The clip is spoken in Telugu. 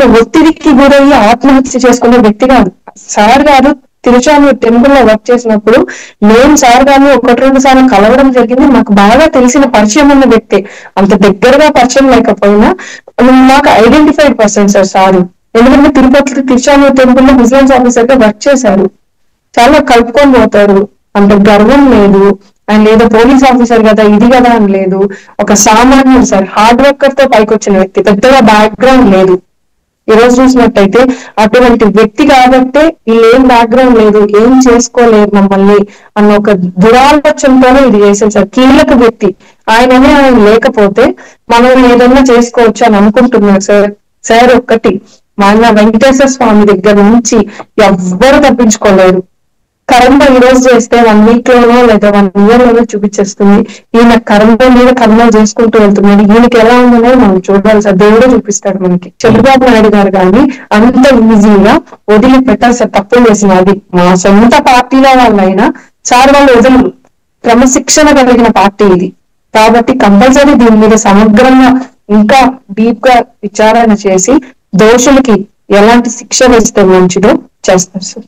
ఆయన ఒత్తిడికి గురయ్యి ఆత్మహత్య చేసుకునే వ్యక్తి కాదు. సార్ గారు తిరుచానూరు టెంపుల్ లో వర్క్ చేసినప్పుడు నేను సార్ గారిని 1-2 సార్లు కలవడం జరిగింది. నాకు బాగా తెలిసిన పరిచయం ఉన్న వ్యక్తి, అంత దగ్గరగా పరిచయం లేకపోయినా నాకు ఐడెంటిఫైడ్ పర్సన్ సార్. ఎందుకంటే తిరుచానూరు టెంపుల్ లో విజిలెన్స్ ఆఫీసర్ గా వర్క్ చేశారు. చాలా కలుపుకొని పోతారు, అంటే గర్వం లేదు. అండ్ ఏదో పోలీస్ ఆఫీసర్ కదా ఇది కదా అని లేదు. ఒక సామాన్యుడు సార్, హార్డ్ వర్కర్ తో పైకి వచ్చిన వ్యక్తి, పెద్దగా బ్యాక్గ్రౌండ్ లేదు. ఈ రోజు చూసినట్టయితే అటువంటి వ్యక్తి కాబట్టే వీళ్ళేం బ్యాక్గ్రౌండ్ లేదు, ఏం చేసుకోలేదు మమ్మల్ని అన్న ఒక దురాలోచనతోనే ఇది చేశారు సార్. కీలక వ్యక్తి ఆయన లేకపోతే మనం ఏదన్నా చేసుకోవచ్చు అని అనుకుంటున్నారు సార్. సార్ ఒక్కటి, మన వెంకటేశ్వర స్వామి దగ్గర నుంచి ఎవ్వరు తప్పించుకోలేరు. కర్మ ఈ రోజు చేస్తే 1 వీక్ లోనో లేదా 1 ఇయర్ లోనో చూపించేస్తుంది. ఈయన కర్మ మీద కర్మలు చేసుకుంటూ వెళ్తున్నాడు. ఈయనకి ఎలా ఉందనే మనం చూడాలి సార్. దేవుడే చూపిస్తాడు మనకి. చంద్రబాబు నాయుడు గారు కానీ అంత ఈజీగా వదిలిపెట్టారు సార్. తప్పులు చేసినది మా సొంత పార్టీలో వాళ్ళైనా సార్ వాళ్ళు వదలరు. క్రమశిక్షణ కలిగిన పార్టీ ఇది కాబట్టి కంపల్సరీ దీని మీద సమగ్రంగా ఇంకా డీప్ గా విచారణ చేసి దోషులకి ఎలాంటి శిక్ష వేస్తే మంచిదో చేస్తారు సార్.